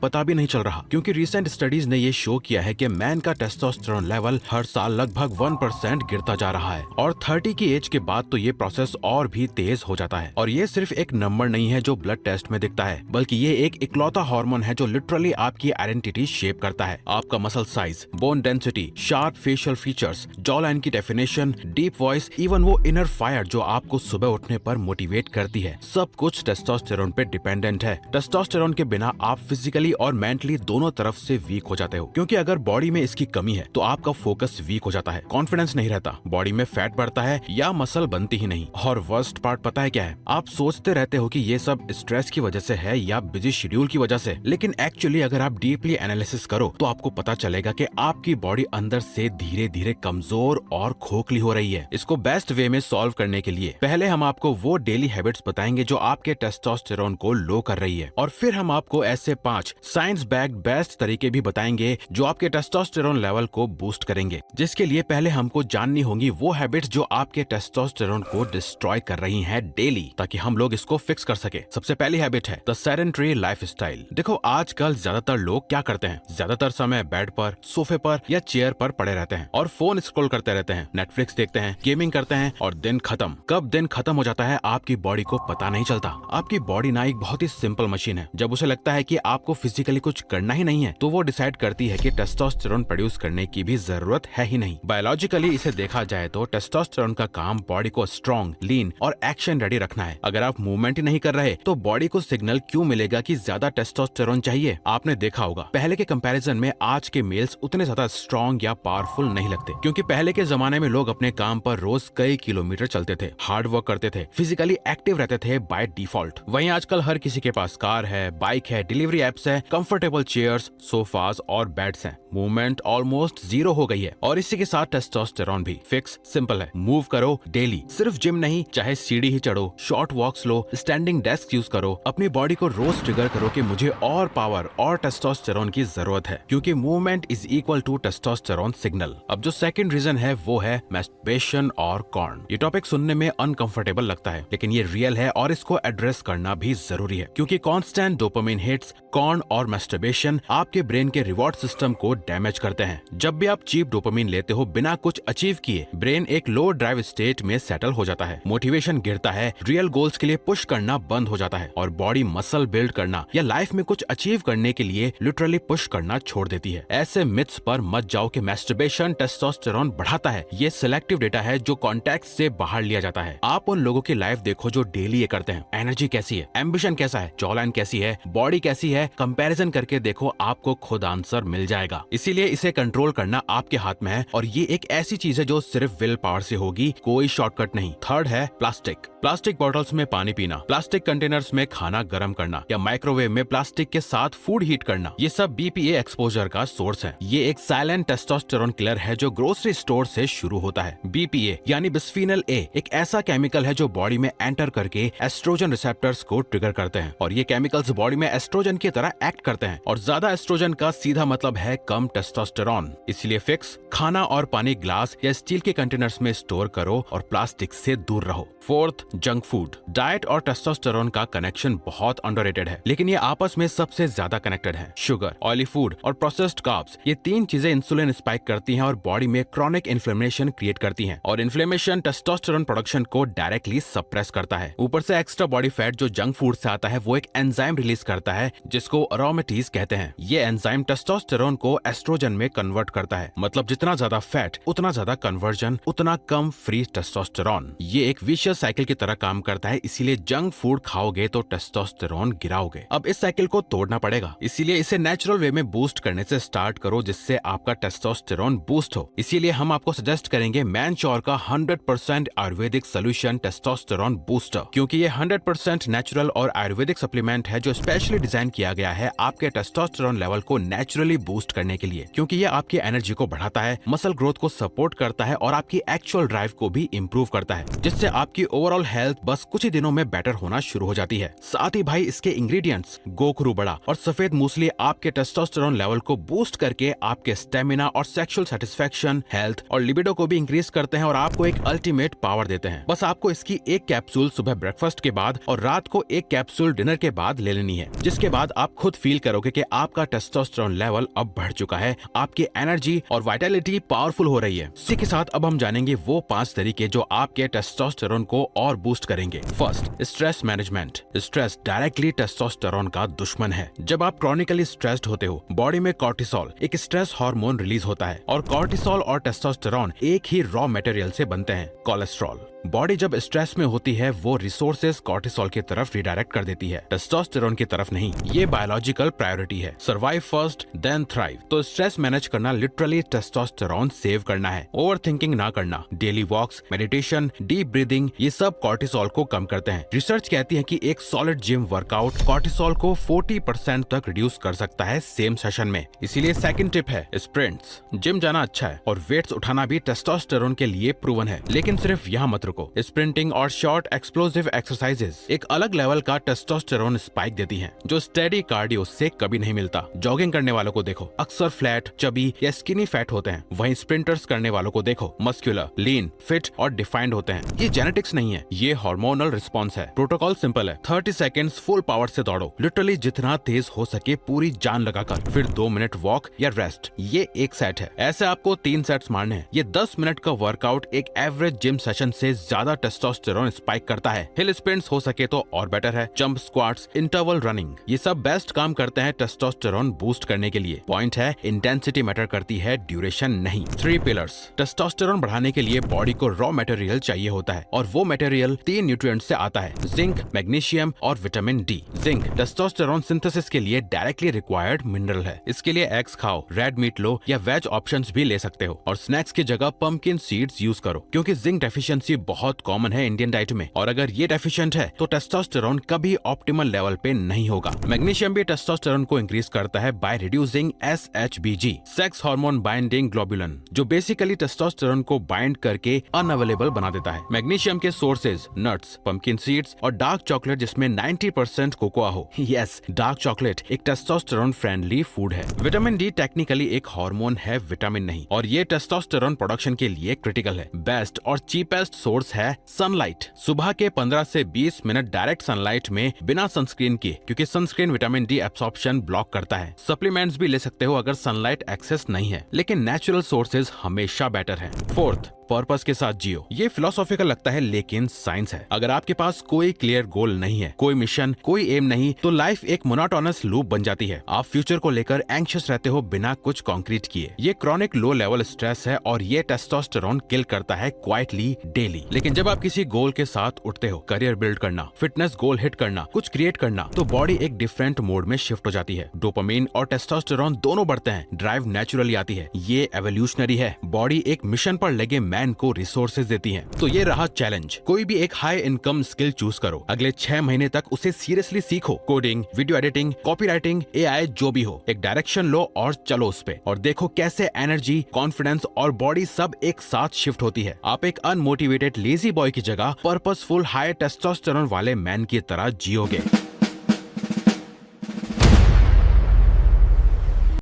पता भी नहीं चल रहा, क्योंकि रिसेंट स्टडीज ने ये शो किया है कि मैन का टेस्टोस्टेरोन लेवल हर साल लगभग 1% गिरता जा रहा है और 30 की एज के बाद तो ये प्रोसेस और भी तेज हो जाता है। और ये सिर्फ एक नंबर नहीं है जो ब्लड टेस्ट में दिखता है, बल्कि ये एक इकलौता हार्मोन है जो लिटरली आपकी आइडेंटिटी शेप करता है। आपका muscle size, bone density, sharp facial features, jaw line की डेफिनेशन, डीप वॉइस, इवन वो इनर फायर जो आपको सुबह उठने पर मोटिवेट करती है, सब कुछ टेस्टोस्टेरोन पे डिपेंडेंट है। टेस्टोस्टेरोन के बिना आप फिजिकली और मेंटली दोनों तरफ से वीक हो जाते हो, क्योंकि अगर बॉडी में इसकी कमी है तो आपका फोकस वीक हो जाता है, कॉन्फिडेंस नहीं रहता, बॉडी में फैट बढ़ता है या मसल बनती ही नहीं। और वर्स्ट पार्ट पता है क्या है? आप सोचते रहते हो कि ये सब स्ट्रेस की वजह से है या बिजी शेड्यूल की वजह से, लेकिन एक्चुअली अगर आप डीपली एनालिसिस करो तो आपको पता चलेगा कि आपकी बॉडी अंदर से धीरे धीरे कमजोर और खोखली हो रही है। इसको बेस्ट वे में सॉल्व करने के लिए पहले हम आपको वो डेली हैबिट्स बताएंगे जो आपके टेस्टोस्टेरोन को लो कर रही है, और फिर हम आपको ऐसे 5 साइंस बैक्ड बेस्ट तरीके भी बताएंगे जो आपके टेस्टोस्टेरोन लेवल को बूस्ट करेंगे। जिसके लिए पहले हमको जाननी होंगी वो हैबिट्स जो आपके टेस्टोस्टेरोन को डिस्ट्रॉय कर रही हैं डेली, ताकि हम लोग इसको फिक्स कर सके। सबसे पहली हैबिट है द सेडेंटरी लाइफस्टाइल। देखो आजकल ज्यादातर लोग क्या करते हैं, ज्यादातर समय बेड पर, सोफे पर या चेयर पर पड़े रहते हैं और फोन स्क्रॉल करते रहते हैं, नेटफ्लिक्स देखते हैं, गेमिंग करते हैं और दिन खत्म। कब दिन खत्म हो जाता है आपकी बॉडी को पता नहीं चलता। आपकी बॉडी ना एक बहुत ही सिंपल मशीन है। जब उसे लगता है कि आपको फिजिकली कुछ करना ही नहीं है तो वो डिसाइड करती है कि टेस्टोस्टेरोन प्रोड्यूस करने की भी जरूरत है ही नहीं। बायोलॉजिकली इसे देखा जाए तो टेस्टोस्टेरोन का काम बॉडी को स्ट्रॉन्ग, लीन और एक्शन रेडी रखना है। अगर आप मूवमेंट ही नहीं कर रहे तो बॉडी को सिग्नल क्यों मिलेगा कि ज्यादा टेस्टोस्टेरोन चाहिए? आपने देखा होगा पहले के कंपैरिजन में आज के मेल्स उतने ज्यादा स्ट्रॉन्ग या पावरफुल नहीं लगते, क्योंकि पहले के जमाने में लोग अपने काम पर रोज कई किलोमीटर चलते थे, हार्ड वर्क करते थे, फिजिकली एक्टिव रहते थे बाय डिफॉल्ट। वहीं आजकल हर किसी के पास कार है, बाइक है, डिलीवरी एप्स है, कंफर्टेबल चेयर्स, सोफाज और बेड्स हैं। मूवमेंट ऑलमोस्ट जीरो हो गई है और इसी के साथ टेस्टोस्टेरोन भी। फिक्स सिंपल है, मूव करो डेली, सिर्फ जिम नहीं, चाहे सीढ़ी ही चढ़ो, शॉर्ट वॉक्स लो, स्टैंडिंग डेस्क यूज करो। अपनी बॉडी को रोज ट्रिगर करो कि मुझे और पावर और टेस्टोस्टेरोन की जरूरत है, क्योंकि movement is equal to testosterone signal. अब जो सेकंड रीजन है वो है मैस्टरबेशन और कॉर्न। ये टॉपिक सुनने में अनकंफर्टेबल लगता है, लेकिन ये रियल है और इसको एड्रेस करना भी जरूरी है, क्योंकि कांस्टेंट डोपामिन हिट्स, कॉर्न और मैस्टरबेशन आपके ब्रेन के रिवॉर्ड सिस्टम को डैमेज करते हैं। जब भी आप चीप डोपामिन लेते हो बिना कुछ अचीव किए, ब्रेन एक लो ड्राइव स्टेट में सेटल हो जाता है, मोटिवेशन गिरता है, रियल गोल्स के लिए पुश करना बंद हो जाता है और बॉडी मसल बिल्ड करना या लाइफ में कुछ अचीव करने के लिए लिटरली पुश करना छोड़ देती है। ऐसे मिथ्स पर मत जाओ कि मैस्टरबेशन टेस्टोस्टेरोन बढ़ाता है। ये सिलेक्टिव डेटा है जो कॉन्टेक्स्ट से बाहर लिया जाता है। आप उन लोगों की लाइफ देखो जो डेली ये करते हैं। एनर्जी कैसी है, एम्बिशन कैसा है, जॉ लाइन कैसी है, बॉडी कैसी है, कंपैरिजन करके देखो, आपको खुद आंसर मिल जाएगा। इसीलिए इसे कंट्रोल करना आपके हाथ में है और ये एक ऐसी चीज है जो सिर्फ विल पावर से होगी, कोई शॉर्टकट नहीं। थर्ड है प्लास्टिक बॉटल्स में पानी पीना, प्लास्टिक कंटेनर्स में खाना गर्म करना या माइक्रोवेव में प्लास्टिक के साथ फूड हीट करना, ये सब बीपीए एक्सपोजर का सोर्स है। ये एक साइलेंट टेस्टोस्टेरोन किलर है जो ग्रोसरी स्टोर से शुरू होता है। बीपीए यानी बिस्फीनल ए एक ऐसा केमिकल है जो बॉडी में एंटर करके एस्ट्रोजन रिसेप्टर्स को ट्रिगर करते हैं और ये केमिकल्स बॉडी में एस्ट्रोजन की तरह एक्ट करते हैं और ज्यादा एस्ट्रोजन का सीधा मतलब है कम टेस्टोस्टेरोन। इसलिए फिक्स, खाना और पानी ग्लास या स्टील के कंटेनर्स में स्टोर करो और प्लास्टिक से दूर रहो। Fourth, junk food. डाइट और टेस्टोस्टेरोन का कनेक्शन बहुत अंडररेटेड है, लेकिन ये आपस में सबसे ज्यादा कनेक्टेड है। शुगर, ऑयली फूड और प्रोसेस्ड कार्ब्स, ये तीन चीजें इंसुलिन स्पाइक करती हैं और बॉडी में क्रॉनिक इन्फ्लेमेशन क्रिएट करती हैं और इन्फ्लेमेशन टेस्टोस्टेरोन प्रोडक्शन को डायरेक्टली सप्रेस करता है। ऊपर से एक्स्ट्रा बॉडी फैट जो जंक फूड से आता है वो एक एंजाइम रिलीज करता है जिसको अरोमेटेज कहते हैं। ये एंजाइम टेस्टोस्टेरोन को एस्ट्रोजन में कन्वर्ट करता है। मतलब जितना ज्यादा फैट उतना ज्यादा कन्वर्जन, उतना कम फ्री टेस्टोस्टेरोन। ये एक विशियस साइकिल की तरह काम करता है, इसीलिए जंक फूड खाओगे तो टेस्टोस्टेरोन गिराओगे। अब इस साइकिल को तोड़ना पड़ेगा, इसीलिए इसे नेचुरल वे में बूस्ट करने से स्टार्ट करो जिससे आपका टेस्टोस्टेरोन बूस्ट हो। इसीलिए हम आपको सजेस्ट करेंगे मैनश्योर का 100% आयुर्वेदिक सोल्यूशन टेस्टोस्टेरोन बूस्टर, क्योंकि ये 100% नेचुरल और आयुर्वेदिक सप्लीमेंट है जो स्पेशली डिजाइन किया गया है आपके टेस्टोस्टेरोन लेवल को नेचुरली बूस्ट करने करने के लिए, क्योंकि ये आपकी एनर्जी को बढ़ाता है, मसल ग्रोथ को सपोर्ट करता है और आपकी एक्चुअल ड्राइव को भी इम्प्रूव करता है, जिससे आपकी ओवरऑल हेल्थ बस कुछ ही दिनों में बेटर होना शुरू हो जाती है। साथ ही भाई इसके इंग्रेडिएंट्स गोखरू बड़ा और सफेद मूसली आपके टेस्टोस्टेरोन लेवल को बूस्ट करके आपके स्टेमिना और सेक्सुअल सेटिस्फेक्शन, हेल्थ और लिबिडो को भी इंक्रीज करते हैं और आपको एक अल्टीमेट पावर देते हैं। बस आपको इसकी एक कैप्सूल सुबह ब्रेकफास्ट के बाद और रात को एक कैप्सूल डिनर के बाद ले लेनी है, जिसके बाद आप खुद फील करोगे कि आपका टेस्टोस्टेरोन लेवल अब बढ़ चुका है, आपकी एनर्जी और वाइटलिटी पावरफुल हो रही है। इसी के साथ अब हम जानेंगे वो 5 तरीके जो आपके टेस्टोस्टेरोन को और बूस्ट करेंगे। First, stress management. Stress directly testosterone का दुश्मन है। जब आप क्रॉनिकली स्ट्रेस्ड होते हो, बॉडी में कॉर्टिसोल एक स्ट्रेस हार्मोन रिलीज होता है और कॉर्टिसोल और टेस्टोस्टेरोन एक ही रॉ मटेरियल से बनते हैं, कोलेस्ट्रॉल। बॉडी जब स्ट्रेस में होती है वो रिसोर्सेज कॉर्टिसोल की तरफ रिडायरेक्ट कर देती है, टेस्टोस्टेरोन की तरफ नहीं। ये बायोलॉजिकल प्रायोरिटी है, सर्वाइव फर्स्ट देन थ्राइव। तो स्ट्रेस मैनेज करना लिटरली टेस्टोस्टेरोन सेव करना है। ओवर थिंकिंग ना करना, डेली वॉक्स, मेडिटेशन, डीप ब्रीदिंग, ये सब कॉर्टिसोल को कम करते हैं। रिसर्च कहती है कि एक सॉलिड जिम वर्कआउट कॉर्टिसोल को 40% तक रिड्यूस कर सकता है सेम सेशन में। इसीलिए सेकंड टिप है स्प्रिंट्स। जिम जाना अच्छा है और वेट्स उठाना भी टेस्टोस्टेरोन के लिए प्रूवन है, लेकिन सिर्फ यहाँ मत रुको। स्प्रिंटिंग और शॉर्ट एक्सप्लोसिव एक्सरसाइजेस एक अलग लेवल का टेस्टोस्टेरोन स्पाइक देती हैं, जो स्टेडी कार्डियो से कभी नहीं मिलता। जॉगिंग करने वालों को देखो, अक्सर फ्लैट, चबी या स्किनी फैट होते हैं। वहीं स्प्रिंटर्स करने वालों को देखो, मस्कुलर, लीन, फिट और डिफाइंड होते हैं। ये जेनेटिक्स नहीं है, ये हार्मोनल रिस्पॉन्स है। प्रोटोकॉल सिंपल है, 30 सेकेंड्स फुल पावर से दौड़ो, लिटरली जितना तेज हो सके पूरी जान लगाकर, फिर 2 मिनट वॉक या रेस्ट। ये एक सेट है। ऐसे आपको 3 सेट्स मारने हैं। ये 10 मिनट का वर्कआउट एक एवरेज जिम सेशन से ज्यादा टेस्टोस्टेरोन स्पाइक करता है। हिल स्प्रिंट्स हो सके तो और बेटर है, जंप स्क्वाट्स, इंटरवल रनिंग, ये सब बेस्ट काम करते हैं टेस्टोस्टेरोन बूस्ट करने के लिए। पॉइंट है, इंटेंसिटी मैटर करती है, ड्यूरेशन नहीं। 3 पिलर्स। टेस्टोस्टेरोन बढ़ाने के लिए बॉडी को रॉ मटेरियल चाहिए होता है और वो मटेरियल 3 न्यूट्रिएंट से आता है, जिंक, मैग्नीशियम और vitamin D. Zinc testosterone synthesis के लिए डायरेक्टली रिक्वायर्ड मिनरल है। इसके लिए एग्स खाओ, रेड मीट लो या वेज ऑप्शंस भी ले सकते हो और स्नैक्स की जगह पंपकिन सीड्स यूज करो, क्योंकि जिंक डेफिशिएंसी बहुत कॉमन है इंडियन डाइट में और अगर ये डेफिशिएंट है तो टेस्टोस्टेरोन कभी ऑप्टिमल लेवल पे नहीं होगा। मैग्नीशियम भी टेस्टोस्टेरोन को इंक्रीज करता है by reducing SHBG, sex hormone binding globulin, जो बेसिकली टेस्टोस्टेरोन को बाइंड करके अनअवेलेबल बना देता है। मैग्नीशियम के सोर्सेज नट्स, पंपकिन सीड्स और डार्क चॉकलेट जिसमें 90% कोकोआ हो। यस, डार्क चॉकलेट एक टेस्टोस्टेरोन फ्रेंडली फूड है। विटामिन डी टेक्निकली एक हार्मोन है, विटामिन नहीं, और ये टेस्टोस्टेरोन प्रोडक्शन के लिए क्रिटिकल है। बेस्ट और चीपेस्ट सोर्स है सनलाइट। सुबह के 15 से 20 मिनट डायरेक्ट सनलाइट में बिना सनस्क्रीन के, क्योंकि sunscreen vitamin D absorption block करता है। सप्लीमेंट्स भी ले सकते हो अगर सनलाइट एक्सेस नहीं है, लेकिन नेचुरल सोर्सेज हमेशा बेटर है। फोर्थ, पर्पस के साथ जियो। ये फिलोसॉफिकल लगता है लेकिन साइंस है। अगर आपके पास कोई क्लियर गोल नहीं है, कोई मिशन, कोई एम नहीं, तो लाइफ एक मोनोटोनस लूप बन जाती है। आप फ्यूचर को लेकर एंग्शियस रहते हो बिना कुछ कॉन्क्रीट किए। ये क्रॉनिक लो लेवल स्ट्रेस है और ये टेस्टोस्टेरोन किल करता है क्वाइटली डेली। लेकिन जब आप किसी गोल के साथ उठते हो, करियर बिल्ड करना, फिटनेस गोल हिट करना, कुछ क्रिएट करना, तो बॉडी एक डिफरेंट मोड में शिफ्ट हो जाती है। डोपामिन और टेस्टोस्टेरोन दोनों बढ़ते हैं, ड्राइव नेचुरली आती है। ये एवोल्यूशनरी है। बॉडी एक मिशन पर लगे मैन को रिसोर्सेज देती है। तो ये रहा चैलेंज। कोई भी एक हाई इनकम स्किल चूज करो, अगले 6 महीने तक उसे सीरियसली सीखो। Coding, video editing, copywriting, AI, जो भी हो, एक डायरेक्शन लो और चलो उस पे, और देखो कैसे एनर्जी, कॉन्फिडेंस और बॉडी सब एक साथ शिफ्ट होती है। आप एक अनमोटिवेटेड लेजी बॉय की जगह पर्पसफुल हाई टेस्टोस्टेरोन वाले मैन की तरह जियोगे।